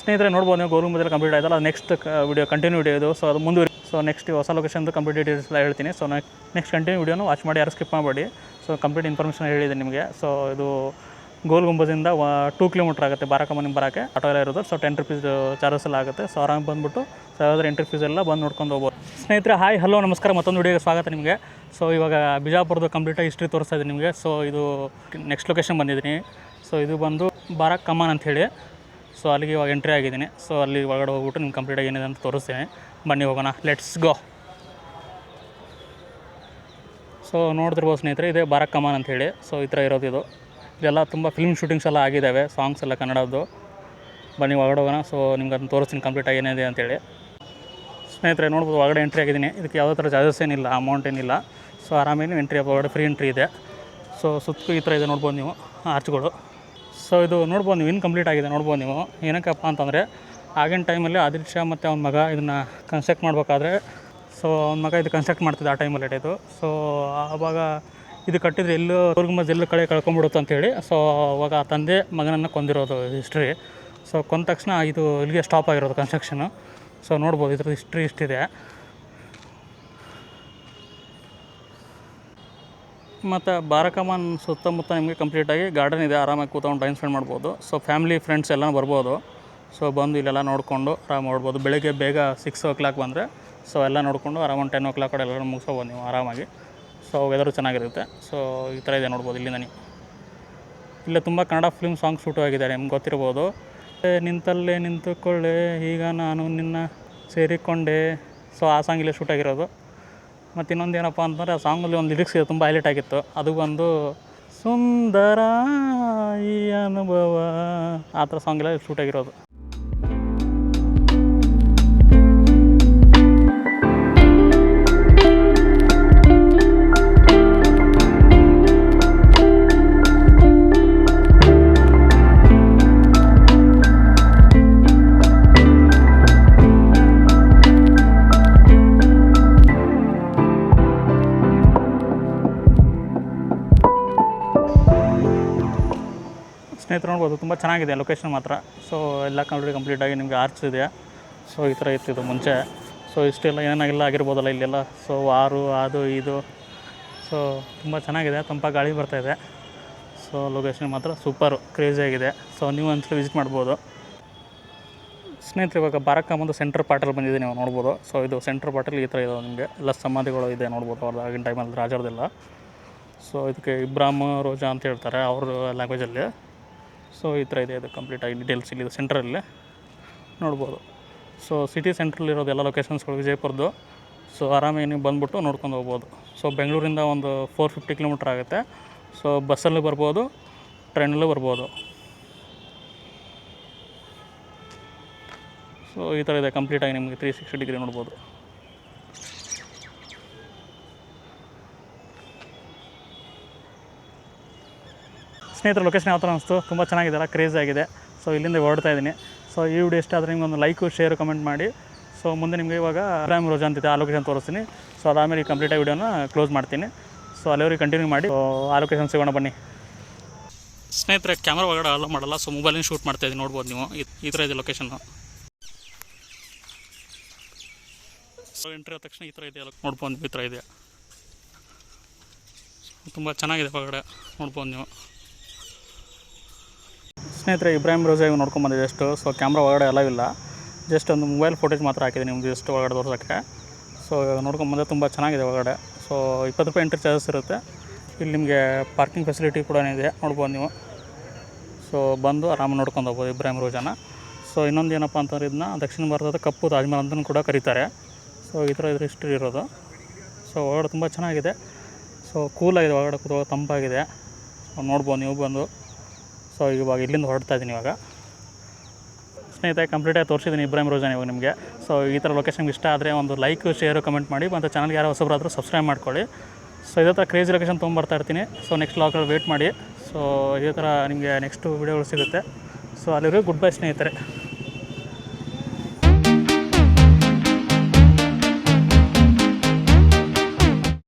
ಸ್ನೇಹಿತರೆ ನೋಡ್ಬೋದು ನೀವು ಗೋಲ್ ಗುಂಬಜ್ ಕಂಪ್ಲೀಟ್ ಆಯ್ತಲ್ಲ, ಅದು ನೆಕ್ಸ್ಟ್ ವಿಡಿಯೋ ಕಂಟಿನ್ಯೂ ವಿಡಿಯೋ ಇದು. ಸೊ ಅದು ಮುಂದುವರಿ. ಸೊ ನೆಕ್ಸ್ಟ್ ಹೊಸ ಲೊಕೇಶನ್ದು ಕಂಪ್ಲೀಟ್ ಡೀಟೇಲ್ಸ್ ಎಲ್ಲ ಹೇಳ್ತೀನಿ. ಸೊ ನೆಕ್ಸ್ಟ್ ಕಂಟಿನ್ಯೂ ವಿಡಿಯೋನು ವಾಚ್ ಮಾಡಿ, ಯಾರು ಸ್ಕಿಪ್ ಮಾಡಬೇಡಿ. ಸೊ ಕಂಪ್ಲೀಟ್ ಇನ್ಫಾರ್ಮೇಷನ್ ಹೇಳಿದೆ ನಿಮಗೆ. ಸೊ ಇದು ಗೋಲ್ ಗುಂಬಜಿಂದ 2 ಕಿಲೋಮೀಟ್ರ್ ಆಗುತ್ತೆ ಬಾರಕಮ್ಮನಿಗೆ ಬರೋಕ್ಕೆ. ಆಟೋ ಎಲ್ಲ ಇರೋದು. ಸೊ 10 ರುಪೀಸ್ ಚಾರ್ಜಸ್ ಎಲ್ಲ ಆಗುತ್ತೆ. ಸೊ ಆರಾಮ ಬಂದುಬಿಟ್ಟು ಸೊ ಯಾವ್ದಾದ್ರು ಎಂಟ್ರಿ ಫೀಸ್ ಎಲ್ಲ ಬಂದು ನೋಡ್ಕೊಂಡು ಹೋಗ್ಬೋದು. ಸ್ನೇಹಿತರೆ ಹಾಯ್ ಹಲೋ ನಮಸ್ಕಾರ, ಮತ್ತೊಂದು ವಿಡಿಯೋಗೆ ಸ್ವಾಗತ ನಿಮಗೆ. ಸೊ ಇವಾಗ ಬಿಜಾಪುರದ ಕಂಪ್ಲೀಟಾಗಿ ಹಿಸ್ಟ್ರಿ ತೋರಿಸ್ತಾ ಇದ್ದೀನಿ ನಿಮಗೆ. ಸೊ ಇದು ನೆಕ್ಸ್ಟ್ ಲೊಕೇಶನ್ ಬಂದಿದ್ದೀನಿ. ಸೊ ಇದು ಬಂದು ಬಾರಕ್ ಕಮಾನ್ ಅಂಥೇಳಿ. ಸೊ ಅಲ್ಲಿಗೆ ಇವಾಗ ಎಂಟ್ರಿ ಆಗಿದ್ದೀನಿ. ಸೊ ಅಲ್ಲಿ ಒಳಗಡೆ ಹೋಗ್ಬಿಟ್ಟು ನಿಮ್ಗೆ ಕಂಪ್ಲೀಟಾಗಿ ಏನಿದೆ ಅಂತ ತೋರಿಸ್ತೀನಿ. ಬನ್ನಿ ಹೋಗೋಣ, ಲೆಟ್ಸ್ ಗೋ. ಸೊ ನೋಡ್ತಿರ್ಬೋದು ಸ್ನೇಹಿತರೆ, ಇದೇ ಬಾರಕ್ ಕಮಾನ್ ಅಂಥೇಳಿ. ಸೊ ಈ ಥರ ಇರೋದು ಇದು. ಇದೆಲ್ಲ ತುಂಬ ಫಿಲ್ಮ್ ಶೂಟಿಂಗ್ಸ್ ಎಲ್ಲ ಆಗಿದ್ದಾವೆ, ಸಾಂಗ್ಸ್ ಎಲ್ಲ ಕನ್ನಡದ್ದು. ಬನ್ನಿ ಒಳಗಡೆ ಹೋಗೋಣ. ಸೊ ನಿಮ್ಗೆ ಅದನ್ನು ತೋರಿಸ್ತೀನಿ ಕಂಪ್ಲೀಟಾಗಿ ಏನಿದೆ ಅಂತೇಳಿ. ಸ್ನೇಹಿತರೆ ನೋಡ್ಬೋದು ಒಳಗಡೆ ಎಂಟ್ರಿ ಆಗಿದ್ದೀನಿ. ಇದಕ್ಕೆ ಯಾವುದೇ ಥರ ಚಾರ್ಜಸ್ ಏನಿಲ್ಲ, ಅಮೌಂಟ್ ಏನಿಲ್ಲ. ಸೊ ಆರಾಮೇಲೆ ಎಂಟ್ರಿ ಒಳಗಡೆ ಫ್ರೀ ಎಂಟ್ರಿ ಇದೆ. ಸೊ ಸುತ್ತ ಈ ಥರ ಇದೆ ನೋಡ್ಬೋದು ನೀವು ಆರ್ಚ್ಗಳು. ಸೊ ಇದು ನೋಡ್ಬೋದು ನೀವು ಇನ್ಕಂಪ್ಲೀಟ್ ಆಗಿದೆ ನೋಡ್ಬೋದು ನೀವು. ಏನಕ್ಕಪ್ಪ ಅಂತಂದರೆ ಆಗಿನ ಟೈಮಲ್ಲಿ ಆದಿಲ್ ಶಾ ಮತ್ತು ಅವ್ನ ಮಗ ಇದನ್ನು ಕನ್ಸ್ಟ್ರಕ್ಟ್ ಮಾಡಬೇಕಾದ್ರೆ, ಸೊ ಅವ್ನ ಮಗ ಇದು ಕನ್ಸ್ಟ್ರಕ್ಟ್ ಮಾಡ್ತಿದ್ದ ಆ ಟೈಮಲ್ಲಿ ಇದು. ಸೊ ಆವಾಗ ಇದು ಕಟ್ಟಿದ್ರೆ ಎಲ್ಲೂ ಗೋಲ್ ಗುಂಬಜ್ ಎಲ್ಲೂ ಕಡೆ ಕಳ್ಕೊಂಬಿಡುತ್ತೆ ಅಂತೇಳಿ. ಸೊ ಅವಾಗ ಆ ತಂದೆ ಮಗನನ್ನು ಕೊಂದಿರೋದು ಹಿಸ್ಟ್ರಿ. ಸೊ ಕೊಂದ ತಕ್ಷಣ ಇದು ಇಲ್ಲಿಗೆ ಸ್ಟಾಪ್ ಆಗಿರೋದು ಕನ್ಸ್ಟ್ರಕ್ಷನು. ಸೊ ನೋಡ್ಬೋದು ಇದ್ರದ್ದು ಹಿಸ್ಟ್ರಿ ಇಷ್ಟಿದೆ. ಮತ್ತು ಬಾರಕಮಾನ್ ಸುತ್ತಮುತ್ತ ನಿಮಗೆ ಕಂಪ್ಲೀಟಾಗಿ ಗಾರ್ಡನ್ ಇದೆ, ಆರಾಮಾಗಿ ಕೂತ್ಕೊಂಡು ಟೈಮ್ ಸ್ಪೆಂಡ್ ಮಾಡ್ಬೋದು. ಸೊ ಫ್ಯಾಮಿಲಿ ಫ್ರೆಂಡ್ಸ್ ಎಲ್ಲ ಬರ್ಬೋದು. ಸೊ ಬಂದು ಇಲ್ಲೆಲ್ಲ ನೋಡಿಕೊಂಡು ಆರಾಮ ಮಾಡ್ಬೋದು. ಬೆಳಗ್ಗೆ ಬೇಗ 6 o'clock ಬಂದರೆ ಸೊ ಎಲ್ಲ ನೋಡಿಕೊಂಡು ಆರಾಮಾಗಿ 10 o'clock ಕಡೆ ಎಲ್ಲ ಮುಗಿಸ್ಬೋದು ನೀವು ಆರಾಮಾಗಿ. ಸೊ ವೆದರು ಚೆನ್ನಾಗಿರುತ್ತೆ. ಸೊ ಈ ಥರ ಇದೆ ನೋಡ್ಬೋದು ಇಲ್ಲಿಂದ ನೀವು. ಇಲ್ಲೇ ತುಂಬ ಕನ್ನಡ ಫಿಲ್ಮ್ ಸಾಂಗ್ ಶೂಟು ಆಗಿದ್ದಾರೆ, ನಿಮ್ಗೆ ಗೊತ್ತಿರ್ಬೋದು. ನಿಂತಲ್ಲೇ ನಿಂತುಕೊಳ್ಳೆ ಈಗ ನಾನು ನಿನ್ನ ಸೇರಿಕೊಂಡೆ. ಸೊ ಆ ಸಾಂಗ್ ಇಲ್ಲೇ ಶೂಟ್ ಆಗಿರೋದು. ಮತ್ತು ಇನ್ನೊಂದು ಏನಪ್ಪ ಅಂತಂದರೆ ಆ ಸಾಂಗಲ್ಲಿ ಒಂದು ಲಿರಿಕ್ಸ್ ಇದೆ, ತುಂಬ ಹೈಲೈಟ್ ಆಗಿತ್ತು. ಅದು ಬಂದು ಸುಂದರ ಈ ಅನುಭವ, ಆ ಥರ ಸಾಂಗೆಲ್ಲ ಶೂಟ್ ಆಗಿರೋದು. ಸ್ನೇಹಿತರು ನೋಡ್ಬೋದು ತುಂಬ ಚೆನ್ನಾಗಿದೆ ಲೊಕೇಶನ್ ಮಾತ್ರ. ಸೊ ಎಲ್ಲ ಕಂಪ್ಲೀಟಾಗಿ ನಿಮಗೆ ಆರ್ಚ್ ಇದೆ. ಸೊ ಈ ಥರ ಇರ್ತಿದ್ದು ಮುಂಚೆ. ಸೊ ಇಷ್ಟೆಲ್ಲ ಏನಾಗಿಲ್ಲ ಆಗಿರ್ಬೋದಲ್ಲ ಇಲ್ಲೆಲ್ಲ. ಸೊ ಅದು ಇದು. ಸೊ ತುಂಬ ಚೆನ್ನಾಗಿದೆ, ತಂಪ ಗಾಳಿ ಬರ್ತಾಯಿದೆ. ಸೊ ಲೊಕೇಶನ್ ಮಾತ್ರ ಸೂಪರು, ಕ್ರೇಜಿಯಾಗಿದೆ. ಸೊ ನೀವು ಒಂದ್ಸಲ ವಿಸಿಟ್ ಮಾಡ್ಬೋದು. ಸ್ನೇಹಿತರೆ ಇವಾಗ ಬಾರಕ್ ಕಮಾನ್ದು ಸೆಂಟ್ರ್ ಪಾರ್ಟಲ್ಲಿ ಬಂದಿದೆ, ನೀವು ನೋಡ್ಬೋದು. ಸೊ ಇದು ಸೆಂಟ್ರ್ ಪಾರ್ಟಲ್ಲಿ ಈ ಥರ ಇದೆ ನಿಮಗೆ. ಎಲ್ಲ ಸಮಾಧಿಗಳು ಇದೆ ನೋಡ್ಬೋದು ಅವ್ರದ್ದು ಆಗಿನ ಟೈಮಲ್ಲಿ ರಾಜರದೆಲ್ಲ. ಸೊ ಇದಕ್ಕೆ ಇಬ್ರಾಹಿಂ ರೋಜಾ ಅಂತ ಹೇಳ್ತಾರೆ ಅವ್ರ ಲ್ಯಾಂಗ್ವೇಜಲ್ಲಿ. ಸೊ ಈ ಥರ ಇದೆ ಇದು ಕಂಪ್ಲೀಟಾಗಿ ಡೀಟೇಲ್ಸ್ ಇಲ್ಲಿ ಸೆಂಟ್ರಲ್ಲಿ ನೋಡ್ಬೋದು. ಸೊ ಸಿಟಿ ಸೆಂಟ್ರಲ್ಲಿರೋದು ಎಲ್ಲ ಲೊಕೇಶನ್ಸ್ಗಳು ವಿಜಯಪುರದ್ದು. ಸೊ ಆರಾಮಾಗಿ ನೀವು ಬಂದುಬಿಟ್ಟು ನೋಡ್ಕೊಂಡು ಹೋಗ್ಬೋದು. ಸೊ ಬೆಂಗಳೂರಿಂದ ಒಂದು 450 ಕಿಲೋಮೀಟ್ರ್ ಆಗುತ್ತೆ. ಸೊ ಬಸ್ಸಲ್ಲೂ ಬರ್ಬೋದು, ಟ್ರೈನಲ್ಲೂ ಬರ್ಬೋದು. ಸೊ ಈ ಥರ ಇದೆ ಕಂಪ್ಲೀಟಾಗಿ ನಿಮಗೆ 360 ಡಿಗ್ರಿ ನೋಡ್ಬೋದು. ಸ್ನೇಹಿತರೆ ಲೊಕೇಶನ್ ಯಾವ ಥರ ಅನಿಸ್ತು? ತುಂಬ ಚೆನ್ನಾಗಿದೆಲ್ಲ, ಕ್ರೇಜ್ ಆಗಿದೆ. ಸೊ ಇಲ್ಲಿಂದ ಹೊರಡ್ತಾ ಇದ್ದೀನಿ. ಸೊ ಈ ವಿಡಿಯೋ ಇಷ್ಟ ಆದರೆ ನಿಮ್ಗೆ ಒಂದು ಲೈಕು ಶೇರು ಕಮೆಂಟ್ ಮಾಡಿ. ಸೊ ಮುಂದೆ ನಿಮಗೆ ಇವಾಗ ಇಬ್ರಾಹಿಂ ರೋಜಾ ಅಂತಿದೆ, ಆ ಲೊಕೇಶನ್ ತೋರಿಸ್ತೀನಿ. ಸೊ ಅದಾದಮೇಲೆ ಈ ಕಂಪ್ಲೀಟಾಗಿ ವಿಡಿಯೋನ ಕ್ಲೋಸ್ ಮಾಡ್ತೀನಿ. ಸೊ ಅಲ್ಲಿವರೆಗೆ ಕಂಟಿನ್ಯೂ ಮಾಡಿ. ಸೊ ಆ ಲೊಕೇಶನ್ ಸಿಗೋಣ ಬನ್ನಿ. ಸ್ನೇಹಿತರೆ ಕ್ಯಾಮ್ರಾ ಒಳಗಡೆ ಅಲೋ ಮಾಡಲ್ಲ. ಸೊ ಮೊಬೈಲಿಂದ ಶೂಟ್ ಮಾಡ್ತಾಯಿದ್ದೀನಿ ನೋಡ್ಬೋದು ನೀವು. ಈ ಥರ ಇದೆ ಲೊಕೇಶನ್ನು. ಸೊ ಎಂಟ್ರಿ ಆದ ತಕ್ಷಣ ಈ ಥರ ಇದೆ ನೋಡ್ಬೋದು ನೀವು. ಈ ಥರ ಇದೆ, ತುಂಬ ಚೆನ್ನಾಗಿದೆ ಒಳಗಡೆ ನೋಡ್ಬೋದು ನೀವು. ಸ್ನೇಹಿತರೆ ಇಬ್ರಾಹಿಂ ರೋಜಾ ಇವು ನೋಡ್ಕೊಂಬಂದಿದೆ ಎಷ್ಟು. ಸೊ ಕ್ಯಾಮ್ರಾ ಒಳಗಡೆ ಎಲ್ಲ ಇಲ್ಲ, ಜಸ್ಟ್ ಒಂದು ಮೊಬೈಲ್ ಫೋಟೇಜ್ ಮಾತ್ರ ಹಾಕಿದೆ ನಿಮ್ಗೆ ಜಸ್ಟ್ ಒಳಗಡೆ ತೋರ್ಸೋಕ್ಕೆ. ಸೊ ನೋಡ್ಕೊಂಬಂದರೆ ತುಂಬ ಚೆನ್ನಾಗಿದೆ ಒಳಗಡೆ. ಸೊ 20 ರೂಪಾಯಿ ಎಂಟ್ರಿ ಚಾರ್ಜಸ್ ಇರುತ್ತೆ. ಇಲ್ಲಿ ನಿಮಗೆ ಪಾರ್ಕಿಂಗ್ ಫೆಸಿಲಿಟಿ ಕೂಡ ಇದೆ ನೋಡ್ಬೋದು ನೀವು. ಸೊ ಬಂದು ಆರಾಮಾಗಿ ನೋಡ್ಕೊಂಡು ಹೋಗ್ಬೋದು ಇಬ್ರಾಹಿಂ ರೋಜಾನ. ಸೊ ಇನ್ನೊಂದು ಏನಪ್ಪ ಅಂತಂದ್ರೆ ಇದನ್ನ ದಕ್ಷಿಣ ಭಾರತದ ಕಪ್ಪು ತಾಜ್ಮಹಲ್ ಅಂತಲೂ ಕೂಡ ಕರೀತಾರೆ. ಸೊ ಈ ಥರ ಇದ್ರ ಹಿಸ್ಟ್ರಿ ಇರೋದು. ಸೊ ಒಳಗಡೆ ತುಂಬ ಚೆನ್ನಾಗಿದೆ. ಸೊ ಕೂಲಾಗಿದೆ, ಒಳಗಡೆ ಕೂತ್ಕೊಳ್ಳೋ ತಂಪಾಗಿದೆ. ಸೊ ನೋಡ್ಬೋದು ನೀವು ಬಂದು. ಸೊ ಇವಾಗ ಇಲ್ಲಿಂದ ಹೊರಡ್ತಾ ಇದ್ದೀನಿ ಇವಾಗ. ಸ್ನೇಹಿತರೆ ಕಂಪ್ಲೀಟಾಗಿ ತೋರಿಸಿದ್ದೀನಿ ಇಬ್ರಾಹಿಂ ರೋಜಾನ ಇವಾಗ ನಿಮಗೆ. ಸೊ ಈ ಥರ ಲೊಕೇಶನ್ಗೆ ಇಷ್ಟ ಆದರೆ ಒಂದು ಲೈಕ್ ಶೇರು ಕಮೆಂಟ್ ಮಾಡಿ. ಮತ್ತು ಚಾನಲ್ಗೆ ಯಾರೋ ಹೊಸಬರಾದರೂ ಸಬ್ಸ್ಕ್ರೈಬ್ ಮಾಡ್ಕೊಳ್ಳಿ. ಸೊ ಇದೇ ಥರ ಕ್ರೇಜಿ ಲೊಕೇಶನ್ ತೊಗೊಂಬರ್ತಾ ಇರ್ತೀನಿ. ಸೊ ನೆಕ್ಸ್ಟ್ ಲಾಗಲ್ಲಿ ವೇಟ್ ಮಾಡಿ. ಸೊ ಇದೇ ಥರ ನಿಮಗೆ ನೆಕ್ಸ್ಟು ವೀಡಿಯೋಗಳು ಸಿಗುತ್ತೆ. ಸೊ ಅಲ್ಲಿವರೆಗೂ ಗುಡ್ ಬೈ ಸ್ನೇಹಿತರೆ.